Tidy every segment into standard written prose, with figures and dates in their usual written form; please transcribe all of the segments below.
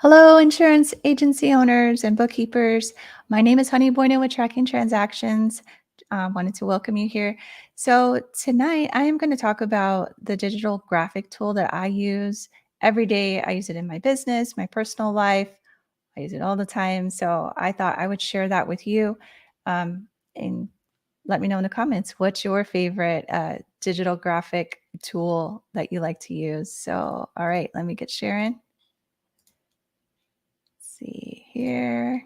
Hello, insurance agency owners and bookkeepers. My name is Honey Bueno with Tracking Transactions. Wanted to welcome you here. So, tonight I am going to talk about the digital graphic tool that I use every day. I use it in my business, my personal life. I use it all the time. So, I thought I would share that with you. And let me know in the comments what's your favorite digital graphic tool that you like to use. So, all right, let me get sharing. See here.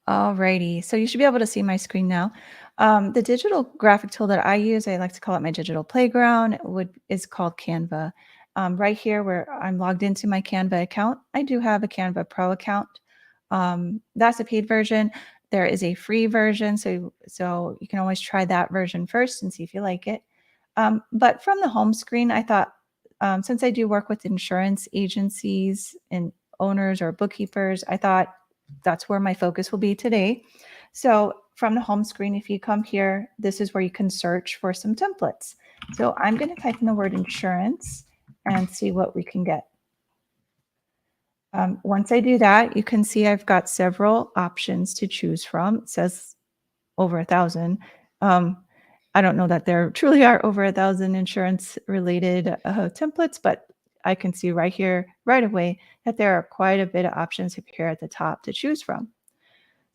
Alrighty, so you should be able to see my screen now. The digital graphic tool that I use, I like to call it my digital playground, is called Canva. Right here where I'm logged into my Canva account, I do have a Canva Pro account. That's a paid version. There is a free version, so you can always try that version first and see if you like it. But from the home screen, I thought, since I do work with insurance agencies and owners or bookkeepers, I thought that's where my focus will be today. So from the home screen, if you come here, this is where you can search for some templates. So I'm going to type in the word insurance and see what we can get. Once I do that, you can see I've got several options to choose from. It says over 1,000. I don't know that there truly are over 1,000 insurance related templates, but I can see right here, right away, that there are quite a bit of options here at the top to choose from.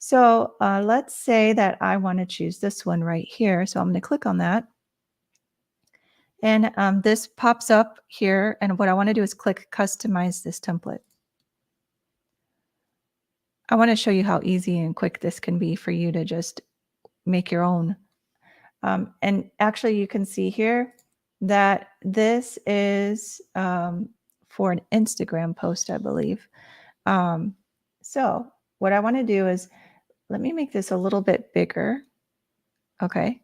So let's say that I want to choose this one right here. So I'm going to click on that. And this pops up here. And what I want to do is click customize this template. I want to show you how easy and quick this can be for you to just make your own. And actually, you can see here that this is for an Instagram post, I believe. So what I want to do is, let me make this a little bit bigger. Okay.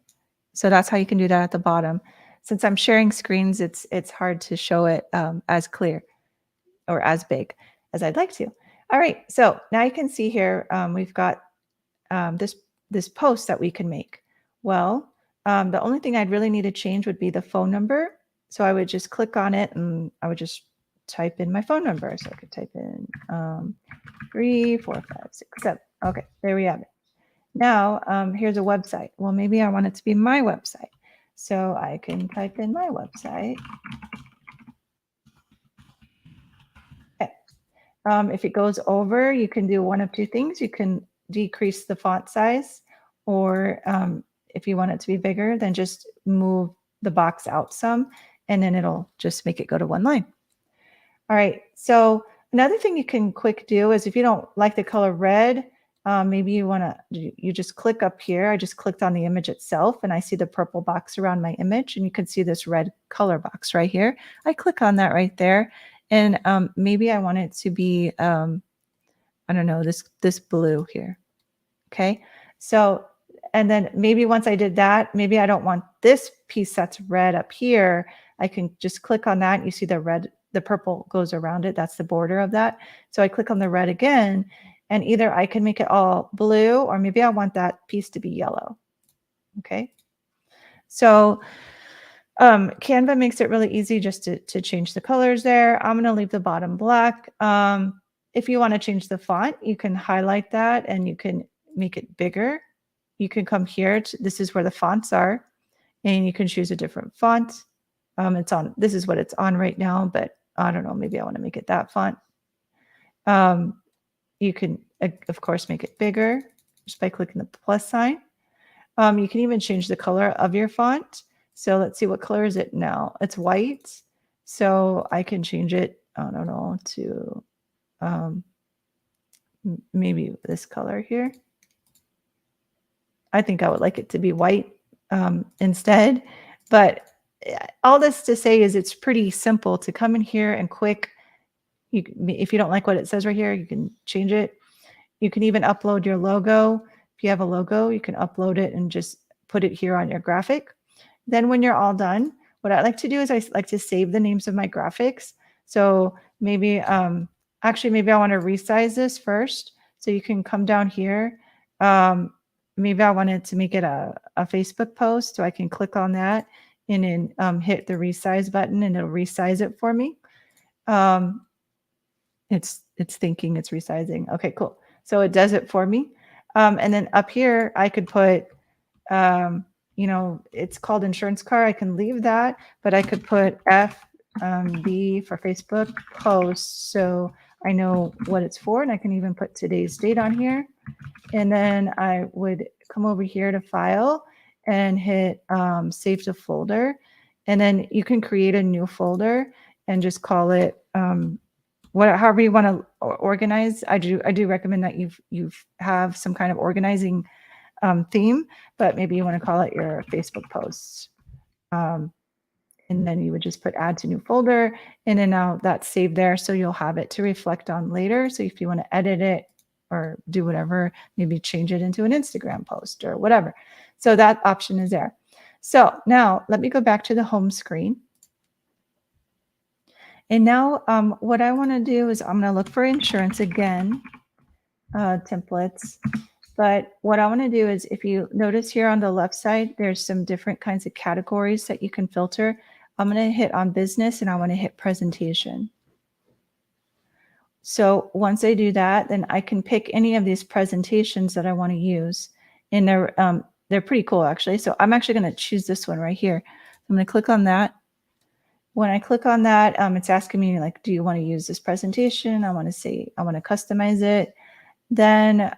So that's how you can do that at the bottom. Since I'm sharing screens, it's hard to show it as clear or as big as I'd like to. All right. So now you can see here, we've got this post that we can make. Well, the only thing I'd really need to change would be the phone number. So I would just click on it and I would just type in my phone number. So I could type in 3, 4, 5, 6, 7. Okay, there we have it. Now, here's a website. Well, maybe I want it to be my website. So I can type in my website. Okay. If it goes over, you can do one of two things. You can decrease the font size, or if you want it to be bigger, then just move the box out some, and then it'll just make it go to one line. All right, so another thing you can quick do is if you don't like the color red, maybe you just click up here. I just clicked on the image itself and I see the purple box around my image, and you can see this red color box right here. I click on that right there, and maybe I want it to be, I don't know, this blue here. Okay, so, and then maybe once I did that, maybe I don't want this piece that's red up here. I can just click on that. And you see the purple goes around it. That's the border of that. So I click on the red again, and either I can make it all blue, or maybe I want that piece to be yellow. Okay. So Canva makes it really easy just to change the colors there. I'm going to leave the bottom black. If you want to change the font, you can highlight that and you can make it bigger. You can come here. This is where the fonts are, and you can choose a different font. This is what it's on right now, but I don't know, maybe I want to make it that font. You can, of course, make it bigger just by clicking the plus sign. You can even change the color of your font. So let's see, what color is it now? It's white. So I can change it, I don't know, to maybe this color here. I think I would like it to be white instead. But all this to say is it's pretty simple to come in here and quick. If you don't like what it says right here, you can change it. You can even upload your logo. If you have a logo, you can upload it and just put it here on your graphic. Then when you're all done, what I like to do is I like to save the names of my graphics. So maybe, actually, maybe I want to resize this first. So you can come down here. Maybe I wanted to make it a Facebook post, so I can click on that and then hit the resize button, and it'll resize it for me. It's thinking, it's resizing. Okay, cool. So it does it for me. And then up here, I could put, you know, it's called insurance car. I can leave that, but I could put FB for Facebook posts. So I know what it's for, and I can even put today's date on here. And then I would come over here to file and hit save to folder. And then you can create a new folder and just call it however you want to organize. I do recommend that you have some kind of organizing theme, but maybe you want to call it your Facebook posts. And then you would just put add to new folder, and then now that's saved there. So you'll have it to reflect on later. So if you want to edit it or do whatever, maybe change it into an Instagram post or whatever. So that option is there. So now let me go back to the home screen. And now what I want to do is I'm going to look for insurance again, templates. But what I want to do is, if you notice here on the left side, there's some different kinds of categories that you can filter. I'm going to hit on business and I want to hit presentation. So once I do that, then I can pick any of these presentations that I want to use. And they're pretty cool, actually. So I'm actually going to choose this one right here. I'm going to click on that. When I click on that, it's asking me, like, do you want to use this presentation? I want to say, I want to customize it. Then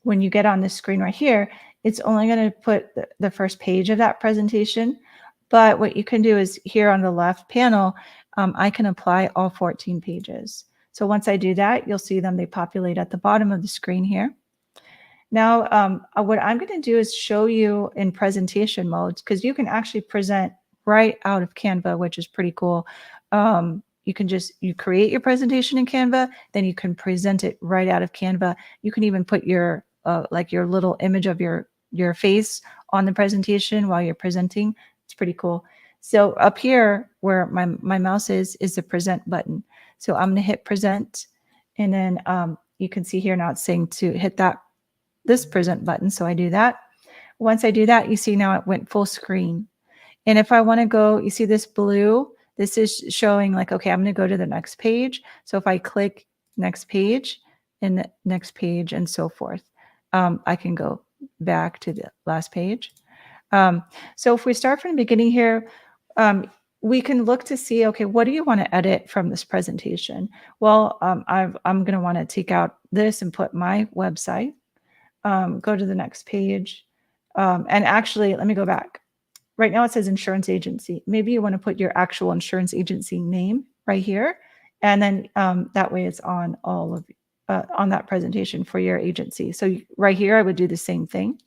when you get on this screen right here, it's only going to put the first page of that presentation. But what you can do is here on the left panel, I can apply all 14 pages. So once I do that, you'll see them, they populate at the bottom of the screen here. Now, what I'm going to do is show you in presentation mode, because you can actually present right out of Canva, which is pretty cool. You can you create your presentation in Canva, then you can present it right out of Canva. You can even put your like your little image of your face on the presentation while you're presenting. It's pretty cool. So up here where my mouse is the present button. So I'm going to hit present, and then you can see here now it's saying to hit this present button. So I do that. Once I do that, you see now it went full screen. And if I want to go, you see this blue, this is showing like, okay, I'm going to go to the next page. So if I click next page and the next page and so forth, I can go back to the last page. So if we start from the beginning here, we can look to see, okay, what do you want to edit from this presentation? Well, I'm going to want to take out this and put my website, go to the next page. And actually, let me go back. Right now it says insurance agency. Maybe you want to put your actual insurance agency name right here. And then that way it's on all of on that presentation for your agency. So right here, I would do the same thing.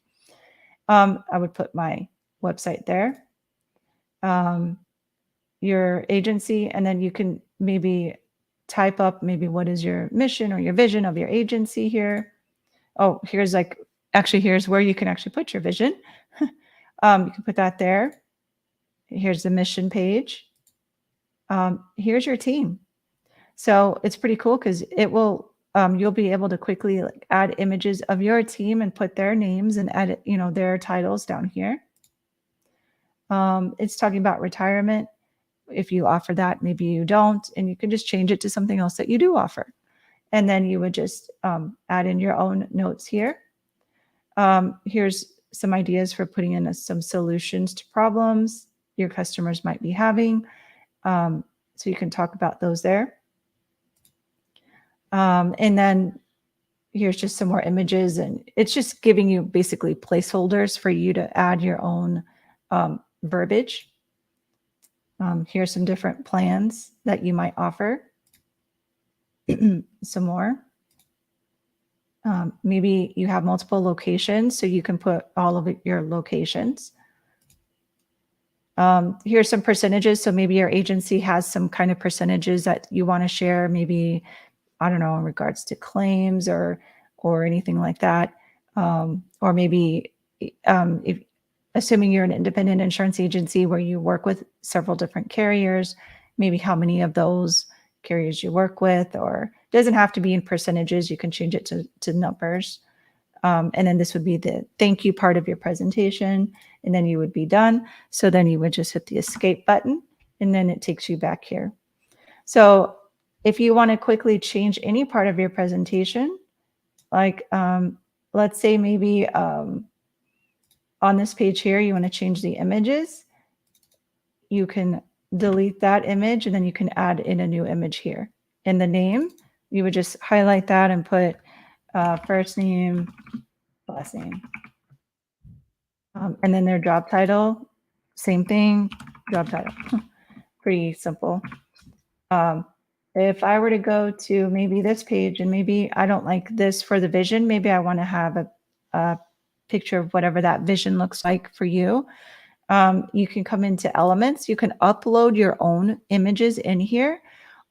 I would put my website there, your agency, and then you can maybe type up maybe what is your mission or your vision of your agency here. Oh, here's here's where you can actually put your vision. You can put that there. Here's the mission page. Here's your team. So it's pretty cool because it will, you'll be able to quickly add images of your team and put their names and edit, their titles down here. It's talking about retirement. If you offer that, maybe you don't, and you can just change it to something else that you do offer. And then you would just add in your own notes here. Here's some ideas for putting in some solutions to problems your customers might be having. So you can talk about those there. And then here's just some more images, and it's just giving you basically placeholders for you to add your own verbiage. Here's some different plans that you might offer. Some more. Maybe you have multiple locations, so you can put all of your locations. Here's some percentages. So maybe your agency has some kind of percentages that you want to share, maybe, I don't know, in regards to claims or anything like that. Or maybe if assuming you're an independent insurance agency where you work with several different carriers, maybe how many of those carriers you work with, or it doesn't have to be in percentages. You can change it to numbers. And then this would be the thank you part of your presentation, and then you would be done. So then you would just hit the escape button, and then it takes you back here. So if you want to quickly change any part of your presentation, like let's say maybe on this page here, you want to change the images, you can delete that image and then you can add in a new image here. In the name, you would just highlight that and put first name, last name. And then their job title, same thing, job title. Pretty simple. If I were to go to maybe this page and maybe I don't like this for the vision, maybe I want to have a picture of whatever that vision looks like for you. You can come into elements. You can upload your own images in here,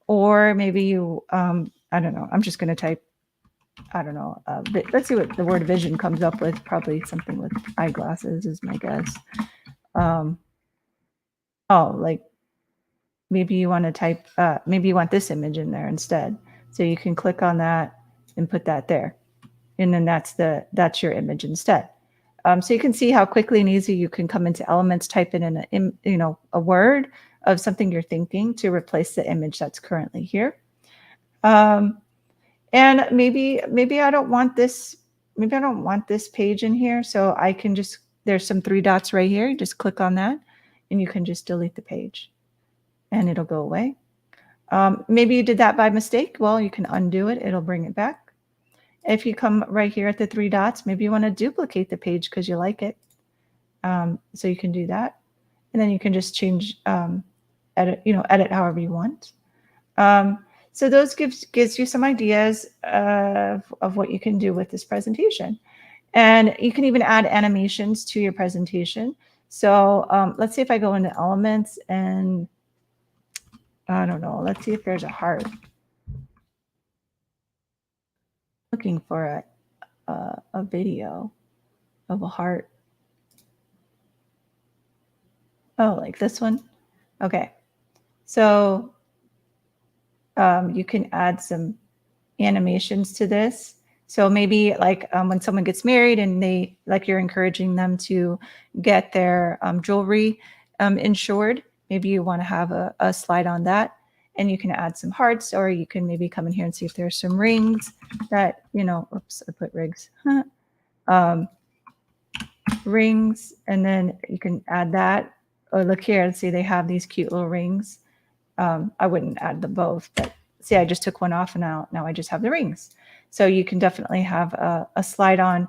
or maybe you, I don't know, I'm just going to type, I don't know, let's see what the word vision comes up with. Probably something with eyeglasses is my guess. Oh, like maybe you want to type, maybe you want this image in there instead. So you can click on that and put that there. And then that's your image instead. So you can see how quickly and easy you can come into elements, type in a word of something you're thinking to replace the image that's currently here. And maybe I don't want this, maybe I don't want this page in here. So I can just, there's some 3 dots right here. You just click on that and you can just delete the page and it'll go away. Maybe you did that by mistake. Well, you can undo it. It'll bring it back. If you come right here at the 3 dots, maybe you want to duplicate the page because you like it. So you can do that. And then you can just change, edit however you want. So those gives you some ideas of what you can do with this presentation. And you can even add animations to your presentation. So let's see if I go into elements and I don't know, let's see if there's a heart. Looking for a video of a heart. Oh, like this one? Okay. So you can add some animations to this. So maybe like when someone gets married and they, like you're encouraging them to get their jewelry insured, maybe you want to have a slide on that. And you can add some hearts, or you can maybe come in here and see if there's some rings that, oops, I put rings. Rings, and then you can add that. Or look here and see they have these cute little rings. I wouldn't add them both, but see, I just took one off and now I just have the rings. So you can definitely have a slide on,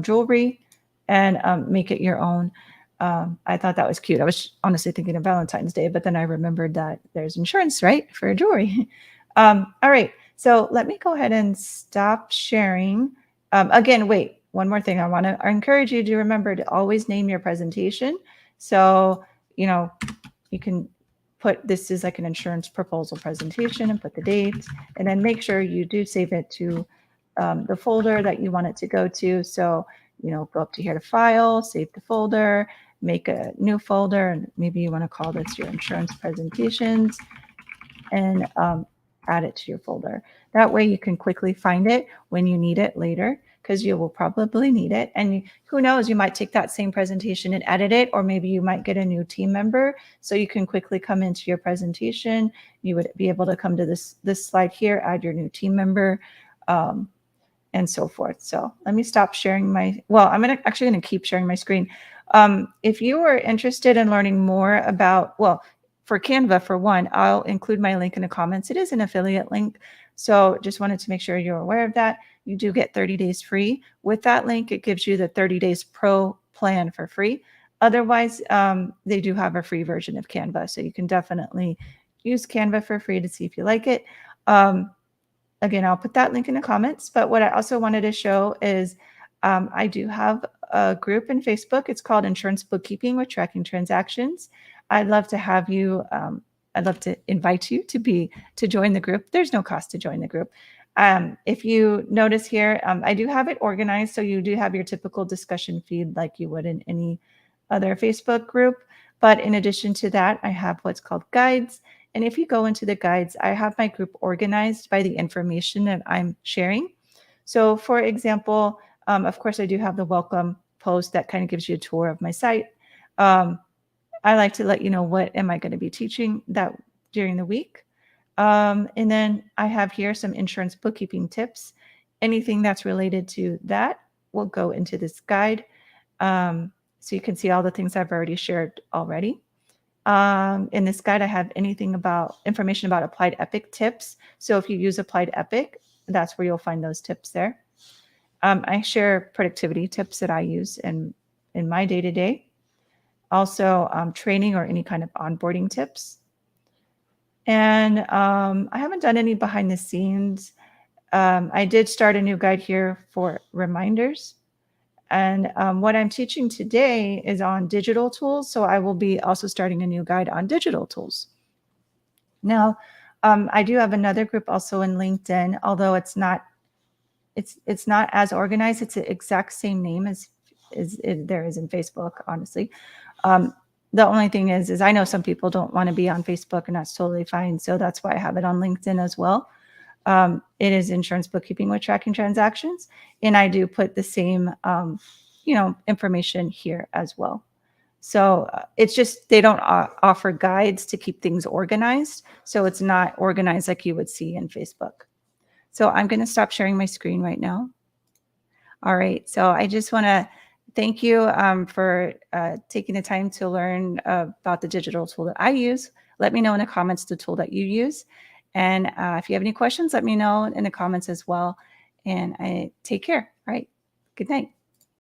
jewelry and make it your own. I thought that was cute. I was honestly thinking of Valentine's Day, but then I remembered that there's insurance, right, for jewelry. All right. So let me go ahead and stop sharing. Again, wait, one more thing. I want to encourage you to remember to always name your presentation. So, you can put this is like an insurance proposal presentation and put the date, and then make sure you do save it to the folder that you want it to go to. So, go up to here to file, save the folder, make a new folder, and maybe you want to call this your insurance presentations, and add it to your folder. That way you can quickly find it when you need it later, because you will probably need it. And who knows, you might take that same presentation and edit it, or maybe you might get a new team member. So you can quickly come into your presentation. You would be able to come to this slide here, add your new team member, and so forth. So let me stop sharing I'm actually going to keep sharing my screen. If you are interested in learning more about, for Canva, for one, I'll include my link in the comments. It is an affiliate link. So just wanted to make sure you're aware of that. You do get 30 days free. With that link, it gives you the 30 days pro plan for free. Otherwise, they do have a free version of Canva. So you can definitely use Canva for free to see if you like it. Again, I'll put that link in the comments. But what I also wanted to show is I do have a group in Facebook. It's called Insurance Bookkeeping with Tracking Transactions. I'd love to have you. I'd love to invite you to join the group. There's no cost to join the group. If you notice here, I do have it organized. So you do have your typical discussion feed like you would in any other Facebook group. But in addition to that, I have what's called guides. And if you go into the guides, I have my group organized by the information that I'm sharing. So for example, of course, I do have the welcome post that kind of gives you a tour of my site. I like to let you know what am I going to be teaching that during the week. And then I have here some insurance bookkeeping tips. Anything that's related to that will go into this guide. So you can see all the things I've already shared already. In this guide, I have information about Applied Epic tips. So if you use Applied Epic, that's where you'll find those tips there. I share productivity tips that I use in my day-to-day. Also, training or any kind of onboarding tips. And I haven't done any behind the scenes. I did start a new guide here for reminders. And what I'm teaching today is on digital tools. So I will be also starting a new guide on digital tools. Now, I do have another group also in LinkedIn, although it's not as organized. It's the exact same name as there is in Facebook, honestly. The only thing is I know some people don't want to be on Facebook, and that's totally fine. So that's why I have it on LinkedIn as well. It is insurance bookkeeping with tracking transactions, and I do put the same, information here as well. So it's just they don't offer guides to keep things organized, so it's not organized like you would see in Facebook. So I'm going to stop sharing my screen right now. All right. So I just want to thank you for taking the time to learn about the digital tool that I use. Let me know in the comments the tool that you use. And if you have any questions, let me know in the comments as well. And I take care. All right. Good night.